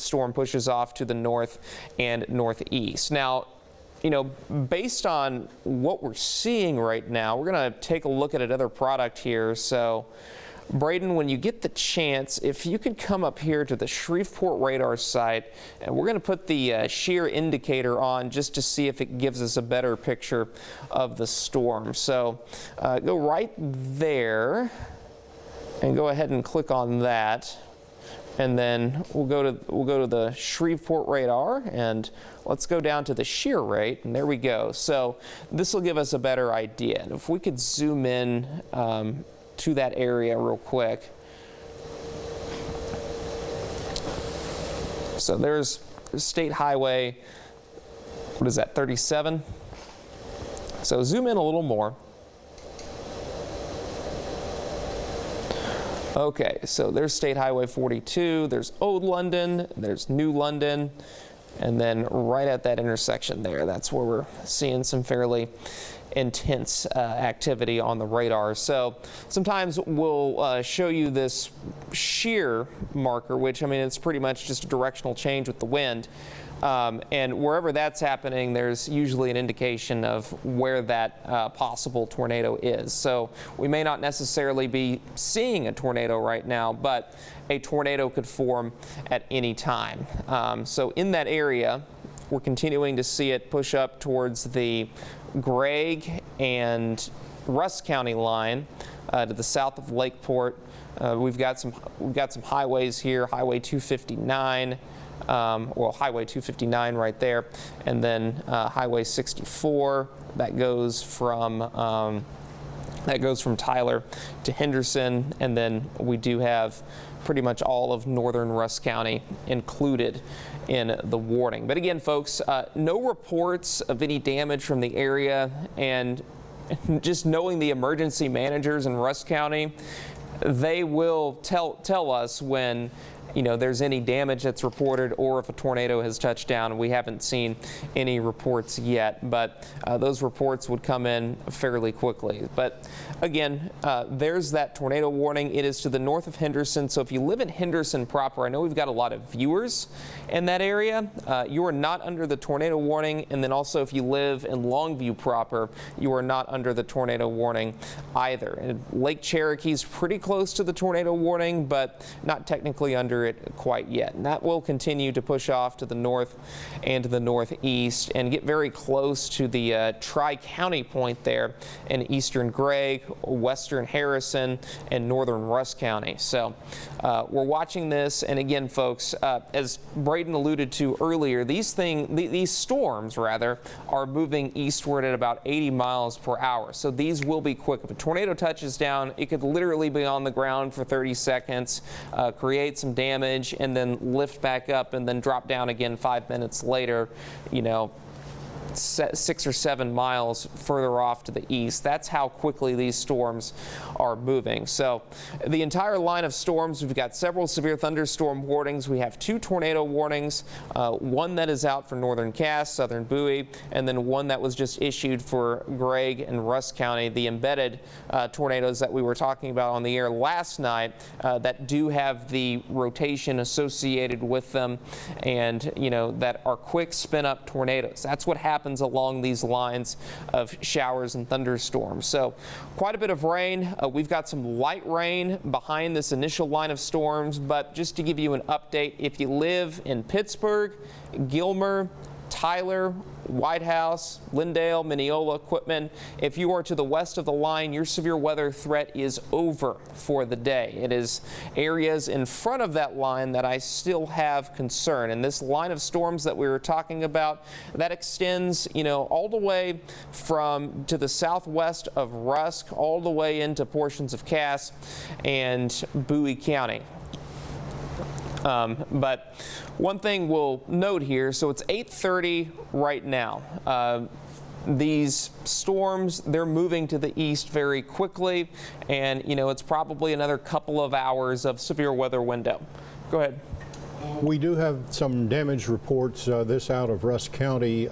storm pushes off to the north and northeast. Now, you know, based on what we're seeing right now, we're going to take a look at another product here. So, Braden, when you get the chance, if you could come up here to the Shreveport radar site, and we're going to put the shear indicator on just to see if it gives us a better picture of the storm. So go right there and go ahead and click on that. And then we'll go to the Shreveport radar, and let's go down to the shear rate, and there we go. So this will give us a better idea. And if we could zoom in to that area real quick. So there's State Highway, what is that, 37? So zoom in a little more. Okay, so there's State Highway 42, there's Old London, there's New London, and then right at that intersection there, that's where we're seeing some fairly intense activity on the radar. So sometimes we'll show you this shear marker, which, I mean, it's pretty much just a directional change with the wind. And wherever that's happening, there's usually an indication of where that possible tornado is. So we may not necessarily be seeing a tornado right now, but a tornado could form at any time. So in that area, we're continuing to see it push up towards the Gregg and Rusk County line to the south of Lakeport. We've got some highways here, Highway 259. Well, Highway 259 right there, and then Highway 64 that goes from Tyler to Henderson, and then we do have pretty much all of northern Rusk County included in the warning. But again, folks, no reports of any damage from the area, and just knowing the emergency managers in Rusk County, they will tell us when, you know, there's any damage that's reported or if a tornado has touched down. We haven't seen any reports yet, but those reports would come in fairly quickly. But again, there's that tornado warning. It is to the north of Henderson. So if you live in Henderson proper, I know we've got a lot of viewers in that area. You are not under the tornado warning. And then also if you live in Longview proper, you are not under the tornado warning either. And Lake Cherokee is pretty close to the tornado warning, but not technically under it quite yet. And that will continue to push off to the north and to the northeast and get very close to the Tri-County point there in eastern Gregg, western Harrison, and northern Rusk County. So we're watching this, and again, folks, as Braden alluded to earlier, these storms rather are moving eastward at about 80 miles per hour. So these will be quick. If a tornado touches down, it could literally be on the ground for 30 seconds, create some damage, and then lift back up and then drop down again 5 minutes later, you know, 6 or 7 miles further off to the east. That's how quickly these storms are moving. So the entire line of storms, we've got several severe thunderstorm warnings. We have 2 tornado warnings, one that is out for northern Cass, southern Bowie, and then one that was just issued for Gregg and Rusk County, the embedded tornadoes that we were talking about on the air last night that do have the rotation associated with them, and you know, that are quick spin up tornadoes. That's what happens along these lines of showers and thunderstorms. So quite a bit of rain. We've got some light rain behind this initial line of storms, but just to give you an update, if you live in Pittsburgh, Gilmer, Tyler, White House, Lindale, Mineola, Quitman, if you are to the west of the line, your severe weather threat is over for the day. It is areas in front of that line that I still have concern. And this line of storms that we were talking about, that extends, you know, all the way from to the southwest of Rusk, all the way into portions of Cass and Bowie County. But one thing we'll note here, so it's 8:30 right now. These storms, they're moving to the east very quickly, and you know, it's probably another couple of hours of severe weather window. Go ahead. We do have some damage reports, this out of Rusk County.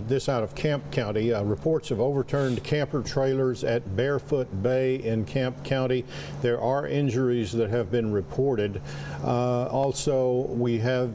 this out of Camp County, reports of overturned camper trailers at Barefoot Bay in Camp County. There are injuries that have been reported. Also, we have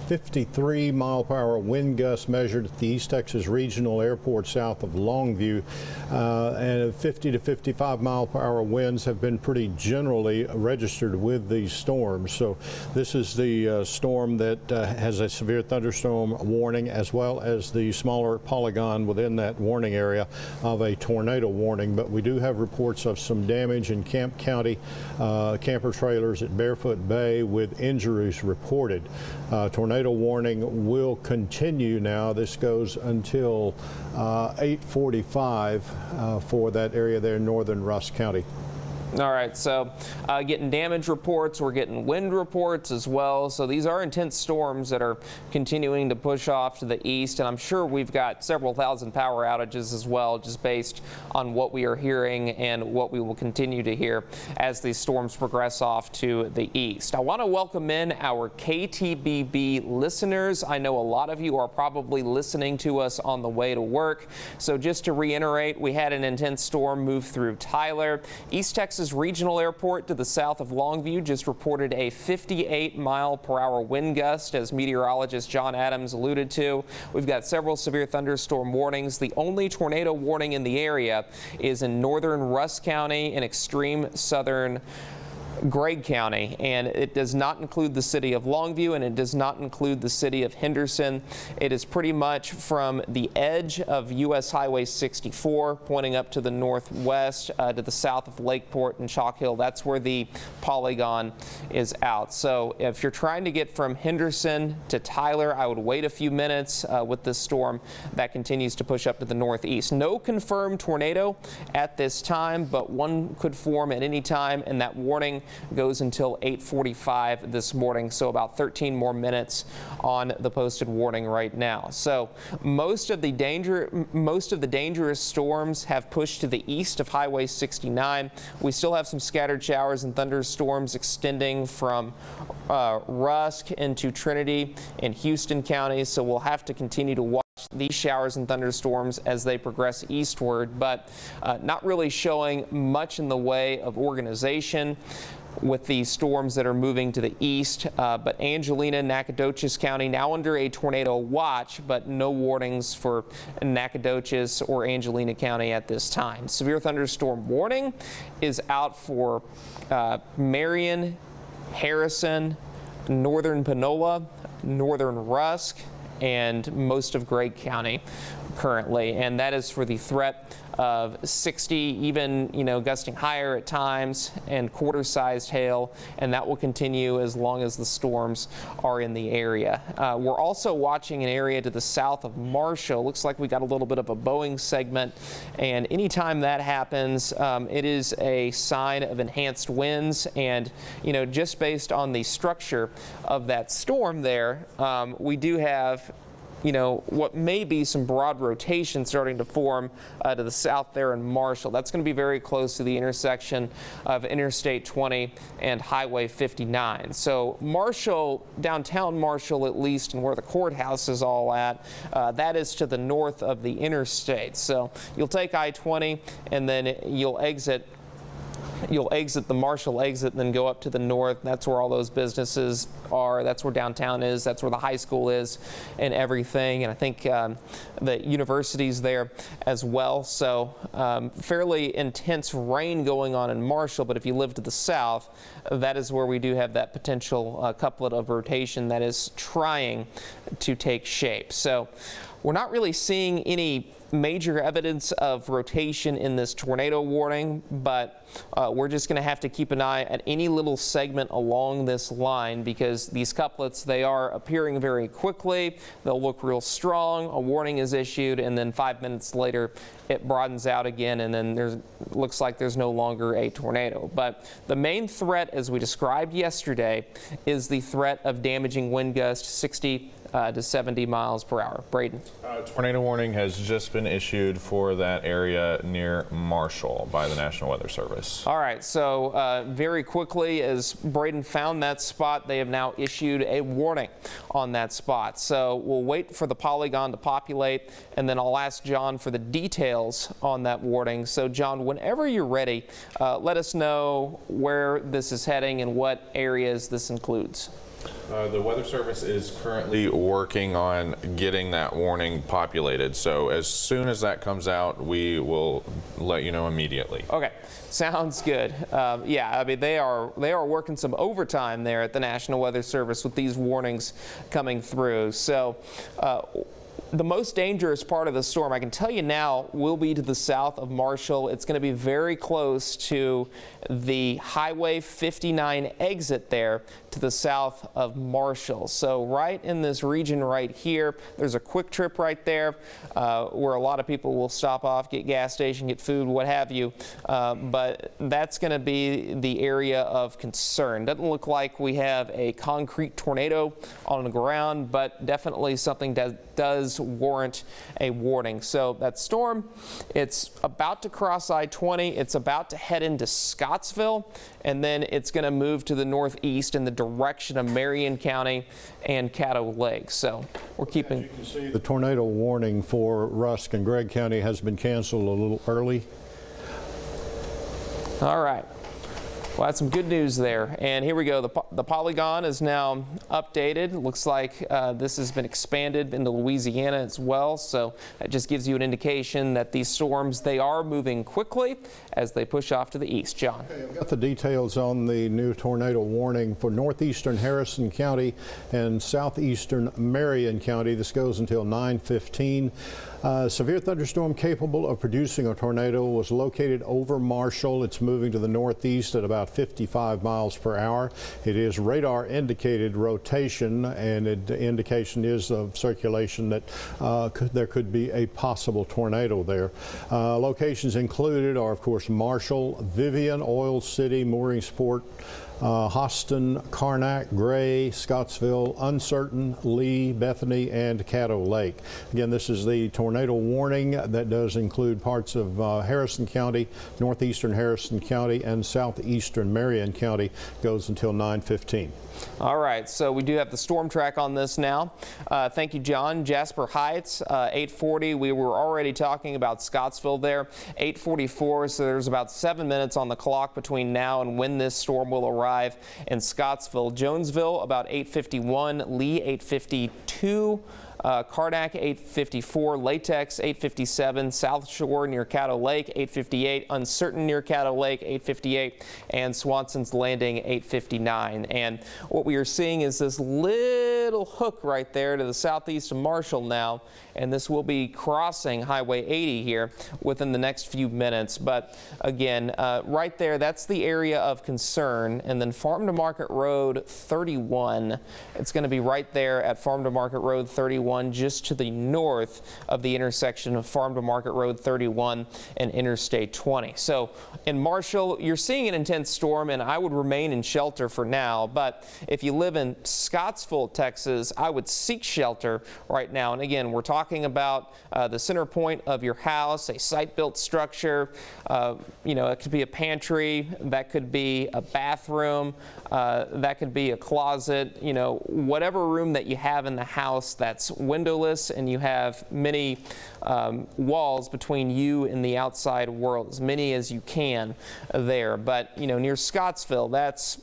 53-mile-per-hour wind gusts measured at the East Texas Regional Airport south of Longview, and 50 to 55-mile-per-hour winds have been pretty generally registered with these storms. So this is the storm that has a severe thunderstorm warning, as well as the smaller polygon within that warning area of a tornado warning. But we do have reports of some damage in Camp County, camper trailers at Barefoot Bay with injuries reported. Tornado warning will continue now. This goes until 8:45 for that area there in northern Rusk County. All right, so getting damage reports, we're getting wind reports as well. So these are intense storms that are continuing to push off to the east, and I'm sure we've got several thousand power outages as well, just based on what we are hearing and what we will continue to hear as these storms progress off to the east. I want to welcome in our KTBB listeners. I know a lot of you are probably listening to us on the way to work. So just to reiterate, we had an intense storm move through Tyler. East Texas Regional Airport to the south of Longview just reported a 58-mile-per-hour wind gust, as meteorologist John Adams alluded to. We've got several severe thunderstorm warnings. The only tornado warning in the area is in northern Rusk County and extreme southern Gregg County, and it does not include the city of Longview, and it does not include the city of Henderson. It is pretty much from the edge of U.S. Highway 64 pointing up to the northwest to the south of Lakeport and Chalk Hill. That's where the polygon is out. So if you're trying to get from Henderson to Tyler, I would wait a few minutes with this storm that continues to push up to the northeast. No confirmed tornado at this time, but one could form at any time, and that warning goes until 8:45 this morning, so about 13 more minutes on the posted warning right now. So most of the dangerous storms have pushed to the east of Highway 69. We still have some scattered showers and thunderstorms extending from Rusk into Trinity and Houston counties, so we'll have to continue to watch these showers and thunderstorms as they progress eastward, but not really showing much in the way of organization with the storms that are moving to the east. But Angelina, Nacogdoches County now under a tornado watch, but no warnings for Nacogdoches or Angelina County at this time. Severe thunderstorm warning is out for Marion, Harrison, northern Panola, northern Rusk, and most of Gregg County currently, and that is for the threat of 60, even gusting higher at times, and quarter-sized hail, and that will continue as long as the storms are in the area. We're also watching an area to the south of Marshall. Looks like we got a little bit of a Boeing segment, and anytime that happens, it is a sign of enhanced winds, and just based on the structure of that storm there, we do have what may be some broad rotation starting to form to the south there in Marshall. That's going to be very close to the intersection of Interstate 20 and Highway 59. So Marshall, downtown Marshall at least, and where the courthouse is all at, that is to the north of the interstate. So you'll take I-20 and then you'll exit the Marshall exit and then go up to the north. That's where all those businesses are. That's where downtown is. That's where the high school is and everything. And I think the university's there as well. So fairly intense rain going on in Marshall. But if you live to the south, that is where we do have that potential couplet of rotation that is trying to take shape. So we're not really seeing any major evidence of rotation in this tornado warning, but we're just going to have to keep an eye at any little segment along this line, because these couplets, they are appearing very quickly. They'll look real strong. A warning is issued, and then 5 minutes later it broadens out again, and then looks like there's no longer a tornado. But the main threat, as we described yesterday, is the threat of damaging wind gusts 60 to 70 miles per hour. Braden. Tornado warning has just been issued for that area near Marshall by the National Weather Service. All right, so very quickly, as Braden found that spot, they have now issued a warning on that spot. So we'll wait for the polygon to populate, and then I'll ask John for the details on that warning. So John, whenever you're ready, let us know where this is heading and what areas this includes. The Weather Service is currently working on getting that warning populated. So as soon as that comes out, we will let you know immediately. Okay, sounds good. Yeah, I mean they are working some overtime there at the National Weather Service with these warnings coming through. So the most dangerous part of the storm, I can tell you now, will be to the south of Marshall. It's going to be very close to the Highway 59 exit there to the south of Marshall. So right in this region right here, there's a quick trip right there where a lot of people will stop off, get gas station, get food, what have you. But that's going to be the area of concern. Doesn't look like we have a concrete tornado on the ground, but definitely something that does warrant a warning. So that storm, it's about to cross I-20. It's about to head into Scottsville, and then it's going to move to the northeast in the direction of Marion County and Caddo Lake. So we're keeping. As you can see, the tornado warning for Rusk and Gregg County has been canceled a little early. All right. Well, that's some good news there. And here we go. The polygon is now updated. Looks like this has been expanded into Louisiana as well. So that just gives you an indication that these storms, they are moving quickly as they push off to the east. John. Okay, I've got the details on the new tornado warning for northeastern Harrison County and southeastern Marion County. This goes until 9:15. Severe thunderstorm capable of producing a tornado was located over Marshall. It's moving to the northeast at about 55 miles per hour. It is radar indicated rotation, and the indication is of circulation that there could be a possible tornado there. Locations included are, of course, Marshall, Vivian, Oil City, Mooringsport, Houston, Karnak, Gray, Scottsville, Uncertain, Lee, Bethany, and Caddo Lake. Again, this is the tornado warning that does include parts of Harrison County, northeastern Harrison County, and southeastern Marion County. Goes until 9:15. All right, so we do have the storm track on this now. Thank you, John. Jasper Heights, 8:40. We were already talking about Scottsville there. 8:44, so there's about 7 minutes on the clock between now and when this storm will arrive in Scottsville. Jonesville, about 8:51. Lee, 8:52. Karnak, 8:54, Latex, 8:57, South Shore near Caddo Lake, 8:58, Uncertain near Caddo Lake, 8:58, and Swanson's Landing, 8:59. And what we are seeing is this little hook right there to the southeast of Marshall now, and this will be crossing Highway 80 here within the next few minutes. But again, right there, that's the area of concern. And then Farm to Market Road 31, it's going to be right there at Farm to Market Road 31, just to the north of the intersection of Farm to Market Road 31 and Interstate 20. So in Marshall, you're seeing an intense storm, and I would remain in shelter for now. But if you live in Scottsville, Texas, I would seek shelter right now. And again, we're talking about the center point of your house, a site-built structure. You know, it could be a pantry, that could be a bathroom, that could be a closet, you know, whatever room that you have in the house that's windowless and you have many walls between you and the outside world, as many as you can there. But, you know, near Scottsville, that's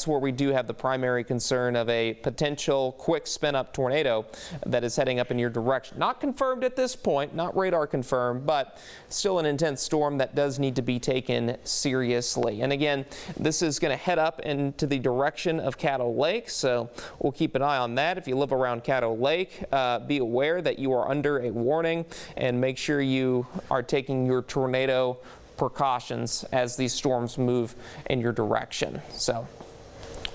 where we do have the primary concern of a potential quick spin-up tornado that is heading up in your direction. Not confirmed at this point, not radar confirmed, but still an intense storm that does need to be taken seriously. And again, this is going to head up into the direction of Caddo Lake, so we'll keep an eye on that. If you live around Caddo Lake, be aware that you are under a warning, and make sure you are taking your tornado precautions as these storms move in your direction. So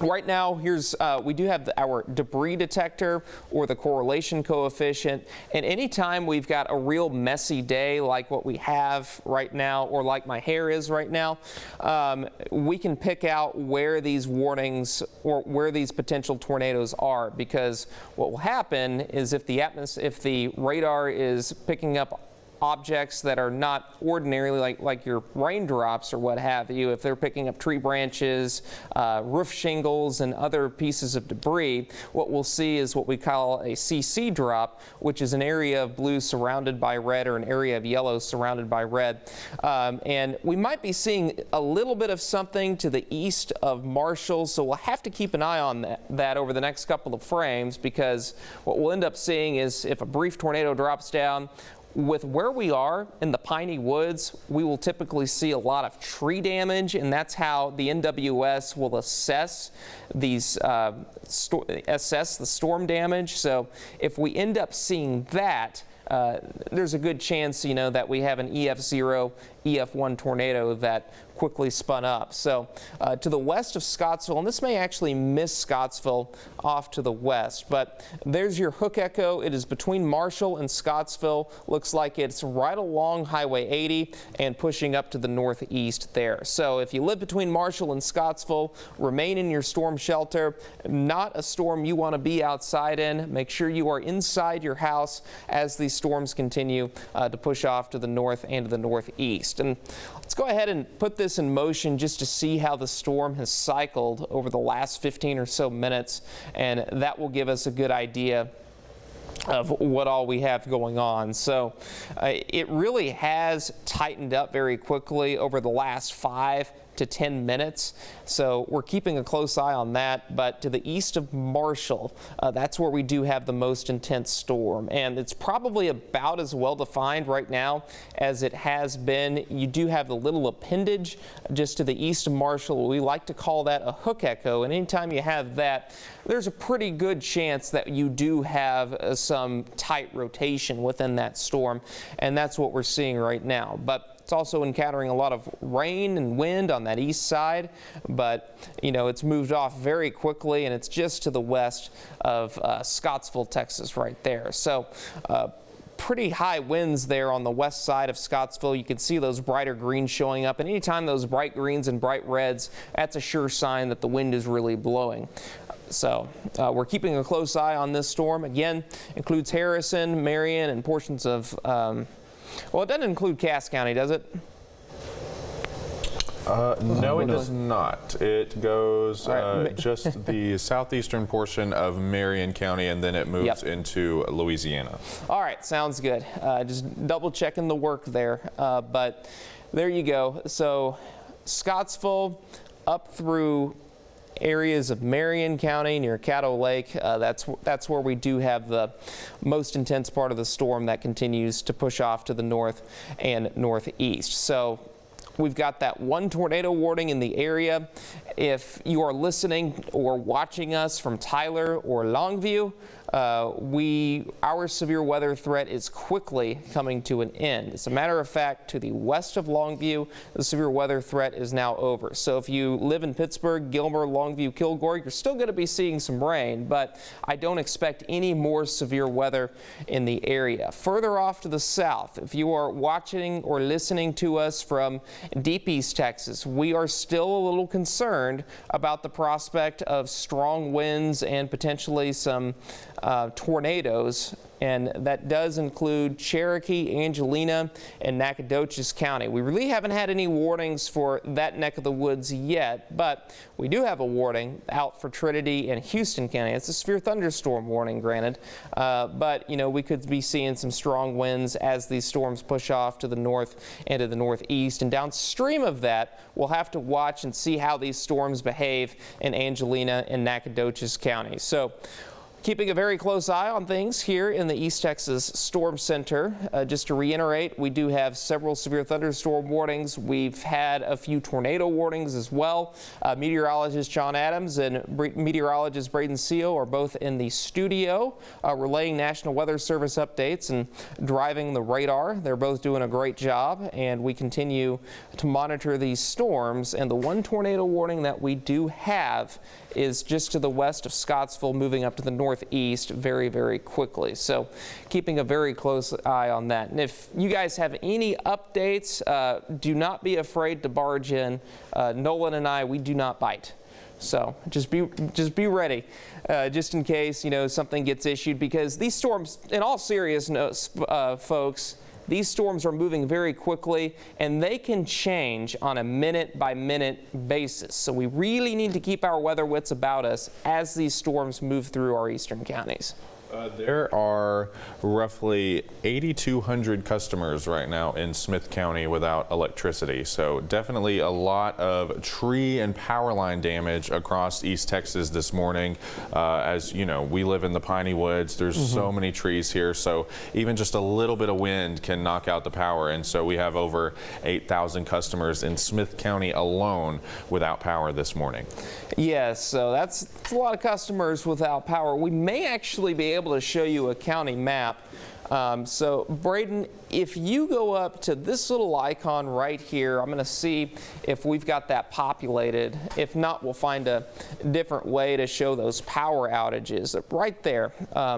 Right now, here's we do have our debris detector or the correlation coefficient, and anytime we've got a real messy day like what we have right now, or like my hair is right now, we can pick out where these warnings or where these potential tornadoes are, because what will happen is if the radar is picking up objects that are not ordinarily like your raindrops or what have you, if they're picking up tree branches, roof shingles, and other pieces of debris, what we'll see is what we call a CC drop, which is an area of blue surrounded by red, or an area of yellow surrounded by red. And we might be seeing a little bit of something to the east of Marshall, so we'll have to keep an eye on that over the next couple of frames, because what we'll end up seeing is if a brief tornado drops down, with where we are in the piney woods, we will typically see a lot of tree damage, and that's how the NWS will assess these assess the storm damage. So if we end up seeing that, there's a good chance, you know, that we have an EF0, EF1 tornado that quickly spun up. So to the west of Scottsville, and this may actually miss Scottsville off to the west, but there's your hook echo. It is between Marshall and Scottsville. Looks like it's right along Highway 80 and pushing up to the northeast there. So if you live between Marshall and Scottsville, remain in your storm shelter. Not a storm you want to be outside in. Make sure you are inside your house as these storms continue to push off to the north and to the northeast. And let's go ahead and put this in motion just to see how the storm has cycled over the last 15 or so minutes, and that will give us a good idea of what all we have going on. So it really has tightened up very quickly over the last 5 to 10 minutes. So we're keeping a close eye on that. But to the east of Marshall, that's where we do have the most intense storm. And it's probably about as well defined right now as it has been. You do have the little appendage just to the east of Marshall. We like to call that a hook echo. And anytime you have that, there's a pretty good chance that you do have some tight rotation within that storm. And that's what we're seeing right now. But it's also encountering a lot of rain and wind on that east side, but you know, it's moved off very quickly, and it's just to the west of Scottsville, Texas right there. So pretty high winds there on the west side of Scottsville. You can see those brighter greens showing up, and anytime those bright greens and bright reds, that's a sure sign that the wind is really blowing. So we're keeping a close eye on this storm. Again, includes Harrison, Marion, and portions of well, it doesn't include Cass County, does it? No, it does not. It goes just the southeastern portion of Marion County, and then it moves into Louisiana. All right, sounds good. Just double checking the work there. But there you go. So Scottsville up through areas of Marion County near Caddo Lake, that's where we do have the most intense part of the storm that continues to push off to the north and northeast. So we've got that one tornado warning in the area. If you are listening or watching us from Tyler or Longview, our severe weather threat is quickly coming to an end. As a matter of fact, to the west of Longview, the severe weather threat is now over. So if you live in Pittsburgh, Gilmer, Longview, Kilgore, you're still going to be seeing some rain, but I don't expect any more severe weather in the area. Further off to the south, if you are watching or listening to us from deep East Texas, we are still a little concerned about the prospect of strong winds and potentially some tornadoes, and that does include Cherokee, Angelina, and Nacogdoches County. We really haven't had any warnings for that neck of the woods yet, but we do have a warning out for Trinity and Houston County. It's a severe thunderstorm warning, granted, but you know, we could be seeing some strong winds as these storms push off to the north and to the northeast. And downstream of that, we'll have to watch and see how these storms behave in Angelina and Nacogdoches County. So Keeping a very close eye on things here in the East Texas Storm Center. Just to reiterate, we do have several severe thunderstorm warnings. We've had a few tornado warnings as well. Meteorologist John Adams and meteorologist Braden Seal are both in the studio relaying National Weather Service updates and driving the radar. They're both doing a great job, and we continue to monitor these storms. And the one tornado warning that we do have is just to the west of Scottsville, moving up to the northeast very, very quickly. So keeping a very close eye on that. And if you guys have any updates, do not be afraid to barge in. Nolan and I, we do not bite. So just be ready, just in case, something gets issued, because these storms, in all seriousness, folks, these storms are moving very quickly, and they can change on a minute-by-minute basis. So we really need to keep our weather wits about us as these storms move through our eastern counties. There are roughly 8,200 customers right now in Smith County without electricity. So definitely a lot of tree and power line damage across East Texas this morning. As you know, we live in the piney woods. There's so many trees here. So even just a little bit of wind can knock out the power. And so we have over 8,000 customers in Smith County alone without power this morning. Yes, so that's a lot of customers without power. We may actually be able to show you a county map. So Braden, if you go up to this little icon right here, I'm going to see if we've got that populated. If not, we'll find a different way to show those power outages right there.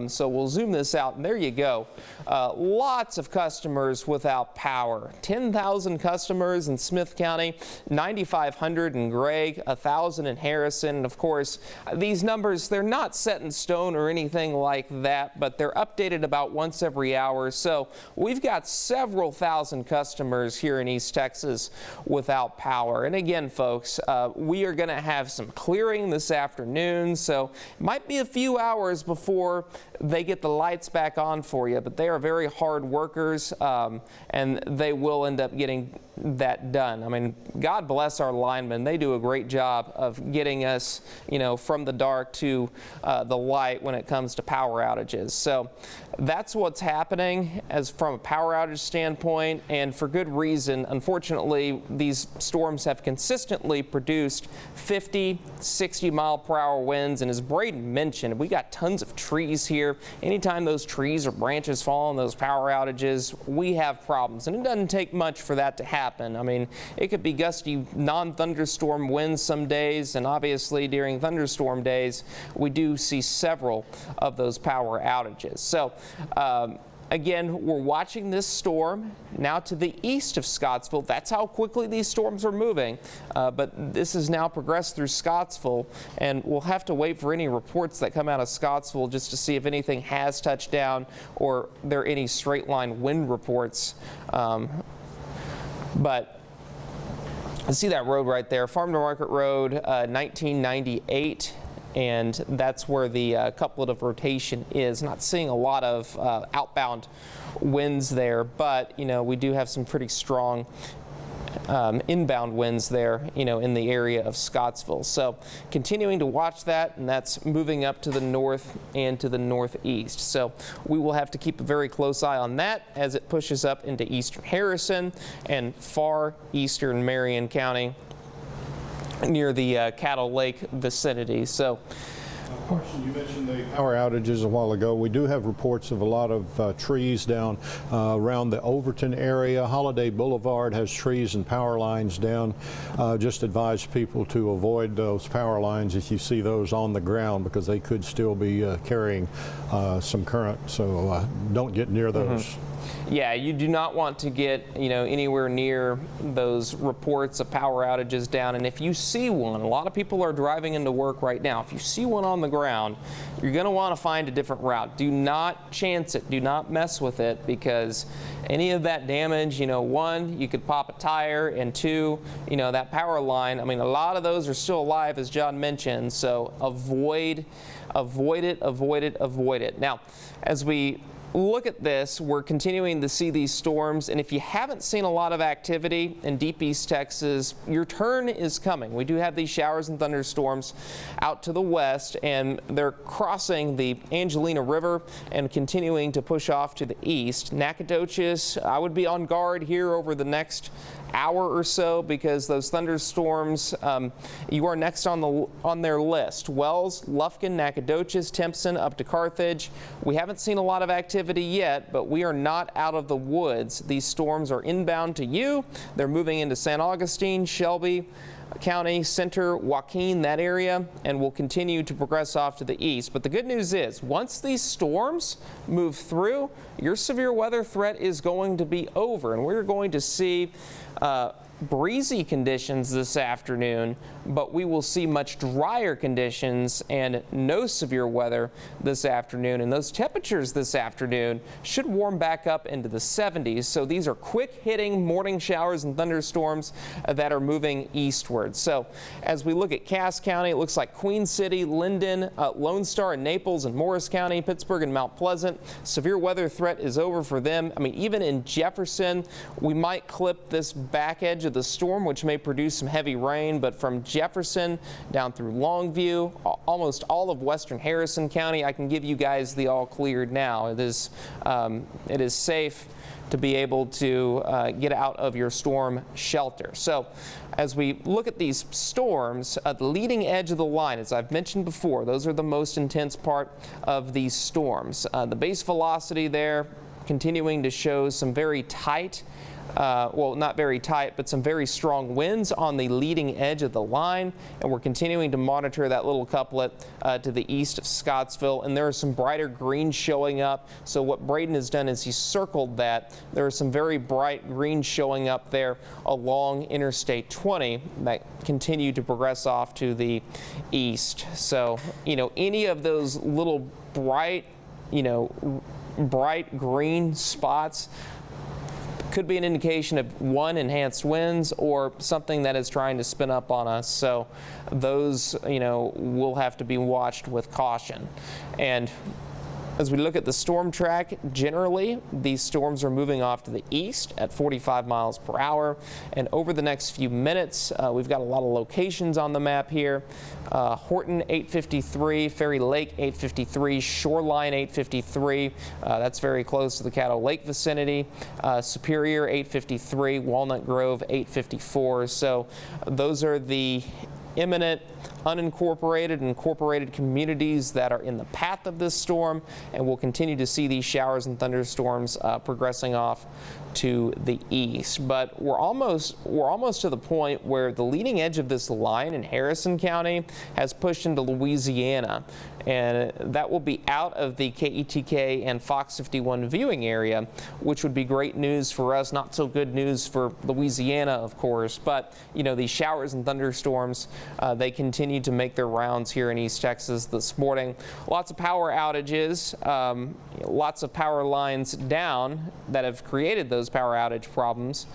So we'll zoom this out, and there you go. Lots of customers without power. 10,000 customers in Smith County, 9,500 in Gregg, 1,000 in Harrison. And of course, these numbers, they're not set in stone or anything like that, but they're updated about once every hour. So we've got several thousand customers here in East Texas without power. And again, folks, we are going to have some clearing this afternoon, so it might be a few hours before they get the lights back on for you, but they are very hard workers, and they will end up getting that done. I mean, God bless our linemen. They do a great job of getting us, from the dark to the light when it comes to power outages. So that's what's happening as from a power outage standpoint, and for good reason. Unfortunately, these storms have consistently produced 50, 60 mile per hour winds, and as Braden mentioned, we got tons of trees here. Anytime those trees or branches fall on those power outages, we have problems, and it doesn't take much for that to happen. I mean, it could be gusty non-thunderstorm winds some days, and obviously during thunderstorm days, we do see several of those power outages. So again, we're watching this storm now to the east of Scottsville. That's how quickly these storms are moving. But this has now progressed through Scottsville, and we'll have to wait for any reports that come out of Scottsville just to see if anything has touched down or there are any straight line wind reports. But see that road right there, Farm to Market Road, 1998. And that's where the couplet of rotation is. Not seeing a lot of outbound winds there, but we do have some pretty strong inbound winds there, in the area of Scottsville. So continuing to watch that, and that's moving up to the north and to the northeast. So we will have to keep a very close eye on that as it pushes up into eastern Harrison and far eastern Marion County, near the Cattle Lake vicinity. So, you mentioned the power outages a while ago. We do have reports of a lot of trees down around the Overton area. Holiday Boulevard has trees and power lines down. Just advise people to avoid those power lines if you see those on the ground, because they could still be carrying some current. So don't get near those. Yeah, you do not want to get, anywhere near those reports of power outages down. And if you see one, a lot of people are driving into work right now. If you see one on the ground, you're going to want to find a different route. Do not chance it. Do not mess with it, because any of that damage, one, you could pop a tire, and two, that power line, I mean, a lot of those are still alive, as John mentioned. So avoid it. Now, as we look at this, we're continuing to see these storms, and if you haven't seen a lot of activity in deep East Texas, your turn is coming. We do have these showers and thunderstorms out to the west, and they're crossing the Angelina River and continuing to push off to the east. Nacogdoches, I would be on guard here over the next hour or so, because those thunderstorms, you are next on their list. Wells, Lufkin, Nacogdoches, Timpson, up to Carthage. We haven't seen a lot of activity yet, but we are not out of the woods. These storms are inbound to you. They're moving into San Augustine, Shelby County, Center, Joaquin, that area, and will continue to progress off to the east. But the good news is, once these storms move through, your severe weather threat is going to be over, and we're going to see breezy conditions this afternoon, but we will see much drier conditions and no severe weather this afternoon. And those temperatures this afternoon should warm back up into the 70s. So these are quick hitting morning showers and thunderstorms that are moving eastward. So as we look at Cass County, it looks like Queen City, Linden, Lone Star, and Naples, and Morris County, Pittsburgh, and Mount Pleasant. Severe weather threat is over for them. I mean, even in Jefferson, we might clip this back edge of the storm, which may produce some heavy rain, but from Jefferson down through Longview, almost all of western Harrison County, I can give you guys the all cleared now. It is safe to be able to get out of your storm shelter. So as we look at these storms, the leading edge of the line, as I've mentioned before, those are the most intense part of these storms. The base velocity there continuing to show some very tight, well, not very tight, but some very strong winds on the leading edge of the line, and we're continuing to monitor that little couplet to the east of Scottsville, and there are some brighter greens showing up. So what Braden has done is he's circled that. There are some very bright greens showing up there along Interstate 20 that continue to progress off to the east. So, you know, any of those little bright, bright green spots could be an indication of one, enhanced winds, or something that is trying to spin up on us. So those, will have to be watched with caution. And as we look at the storm track, generally these storms are moving off to the east at 45 miles per hour. And over the next few minutes, we've got a lot of locations on the map here. Horton 853, Ferry Lake 853, Shoreline 853. That's very close to the Caddo Lake vicinity. Superior 853, Walnut Grove 854. So those are the imminent unincorporated and incorporated communities that are in the path of this storm, and we'll continue to see these showers and thunderstorms progressing off to the east. But we're almost to the point where the leading edge of this line in Harrison County has pushed into Louisiana, and that will be out of the KETK and Fox 51 viewing area, which would be great news for us. Not so good news for Louisiana, of course, but these showers and thunderstorms, they continue to make their rounds here in East Texas this morning. Lots of power outages, lots of power lines down that have created those power outage problems.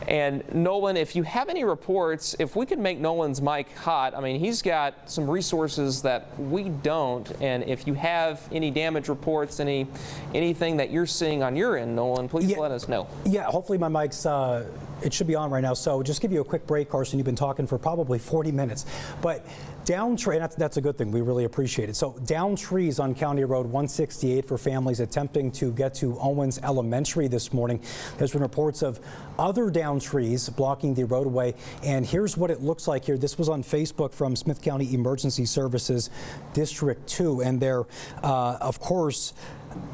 And Nolan, if you have any reports, if we could make Nolan's mic hot, I mean, he's got some resources that we don't. And if you have any damage reports, anything that you're seeing on your end, Nolan, please let us know. Yeah, hopefully my mic's, it should be on right now. So just give you a quick break, Carson. You've been talking for probably 40 minutes. But down tree, that's a good thing. We really appreciate it. So down trees on County Road 168 for families attempting to get to Owens Elementary this morning. There's been reports of other down trees blocking the roadway, and here's what it looks like here. This was on Facebook from Smith County Emergency Services District 2, and they're of course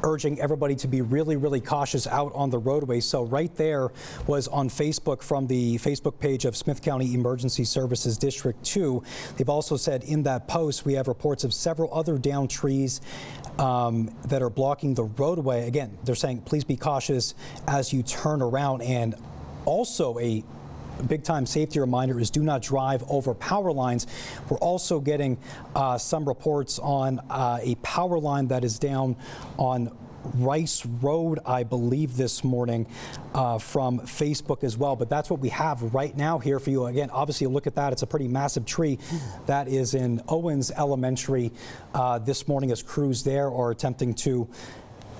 urging everybody to be really, really cautious out on the roadway. So right there was on Facebook from the Facebook page of Smith County Emergency Services District 2. They've also said in that post, we have reports of several other downed trees that are blocking the roadway. Again, they're saying please be cautious as you turn around, and also a big-time safety reminder is do not drive over power lines. We're also getting some reports on a power line that is down on Rice Road, I believe, this morning from Facebook as well. But that's what we have right now here for you. Again, obviously, look at that. It's a pretty massive tree that is in Owens Elementary this morning, as crews there are attempting to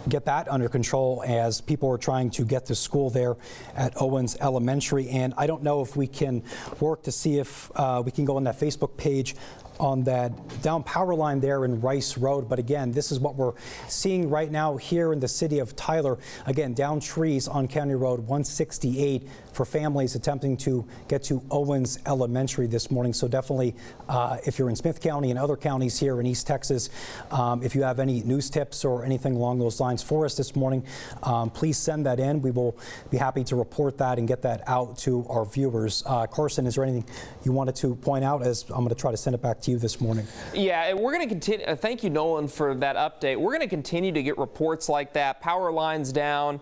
get that under control as people are trying to get to school there at Owens Elementary. And I don't know if we can work to see if we can go on that Facebook page on that down power line there in Rice Road. But again, this is what we're seeing right now here in the city of Tyler. Again, down trees on County Road 168 for families attempting to get to Owens Elementary this morning. So definitely, if you're in Smith County and other counties here in East Texas, if you have any news tips or anything along those lines for us this morning, please send that in. We will be happy to report that and get that out to our viewers. Carson, is there anything you wanted to point out, as I'm going to try to send it back to you this morning? Yeah, we're going to continue. Thank you, Nolan, for that update. We're going to continue to get reports like that. Power lines down,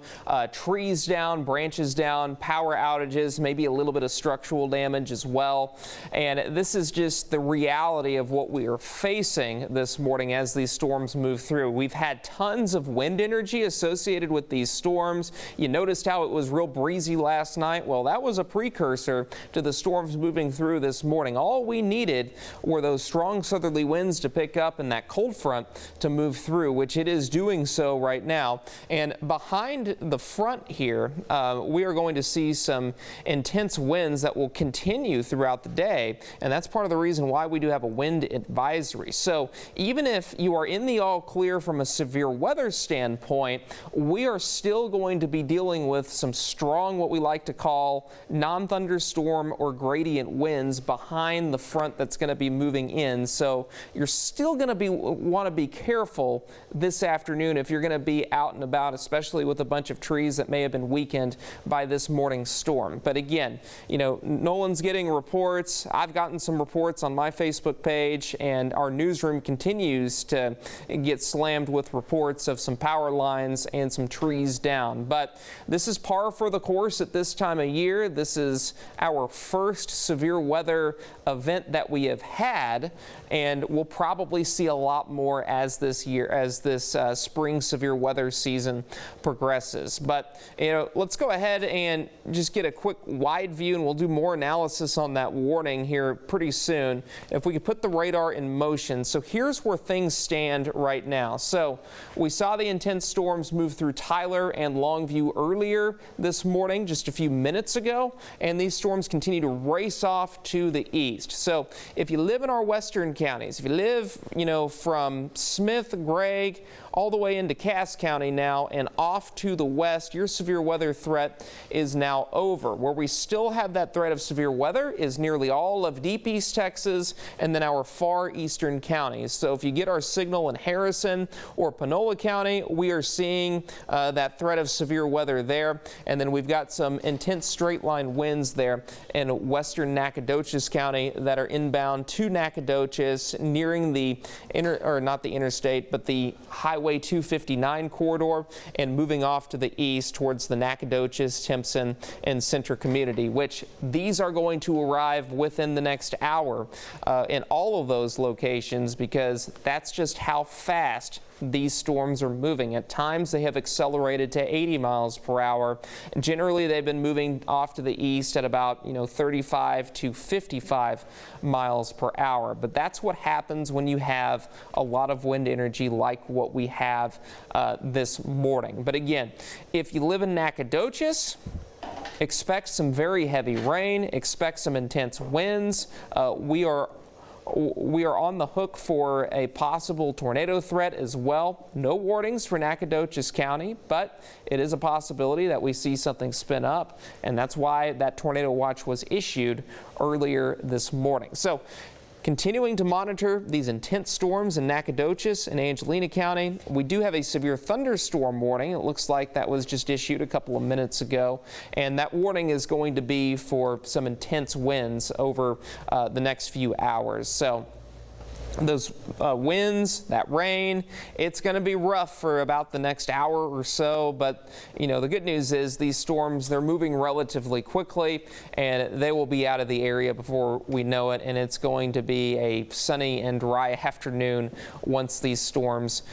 trees down, branches down, power outages, maybe a little bit of structural damage as well. And this is just the reality of what we are facing this morning as these storms move through. We've had tons of wind energy associated with these storms. You noticed how it was real breezy last night. Well, that was a precursor to the storms moving through this morning. All we needed were those strong southerly winds to pick up and that cold front to move through, which it is doing so right now. And behind the front here, we are going to see some intense winds that will continue throughout the day, and that's part of the reason why we do have a wind advisory. So even if you are in the all clear from a severe weather standpoint, we are still going to be dealing with some strong, what we like to call non-thunderstorm or gradient winds behind the front that's going to be moving in. So you're still going to want to be careful this afternoon if you're going to be out and about, especially with a bunch of trees that may have been weakened by this morning's storm. But again, you know, Nolan's getting reports. I've gotten some reports on my Facebook page, and our newsroom continues to get slammed with reports of some power lines and some trees down. But this is par for the course at this time of year. This is our first severe weather event that we have had, and we'll probably see a lot more as this spring severe weather season progresses. But you know, let's go ahead and just get a quick wide view, and we'll do more analysis on that warning here pretty soon. If we could put the radar in motion. So here's where things stand right now. So we saw the intense storms move through Tyler and Longview earlier this morning, just a few minutes ago, and these storms continue to race off to the east. So if you live in our western counties, if you live, you know, from Smith, Gregg, all the way into Cass County now and off to the west, your severe weather threat is now over. Where we still have that threat of severe weather is nearly all of deep East Texas and then our far eastern counties. So if you get our signal in Harrison or Panola County, we are seeing that threat of severe weather there. And then we've got some intense straight line winds there in western Nacogdoches County that are inbound to Nacogdoches, nearing the not the interstate, but the Highway 259 corridor, and moving off to the east towards the Nacogdoches, Timpson, and Center community, which these are going to arrive within the next hour in all of those locations, because that's just how fast these storms are moving. At times they have accelerated to 80 miles per hour. Generally they've been moving off to the east at about 35 to 55 miles per hour. But that's what happens when you have a lot of wind energy like what we have this morning. But again, if you live in Nacogdoches, expect some very heavy rain, expect some intense winds. We are on the hook for a possible tornado threat as well. No warnings for Nacogdoches County, but it is a possibility that we see something spin up, and that's why that tornado watch was issued earlier this morning. So continuing to monitor these intense storms in Nacogdoches and Angelina County. We do have a severe thunderstorm warning. It looks like that was just issued a couple of minutes ago, and that warning is going to be for some intense winds over the next few hours. So those winds, that rain, it's going to be rough for about the next hour or so. But the good news is these storms, they're moving relatively quickly, and they will be out of the area before we know it. And it's going to be a sunny and dry afternoon once these storms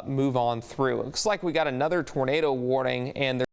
move on through. It looks like we got another tornado warning, and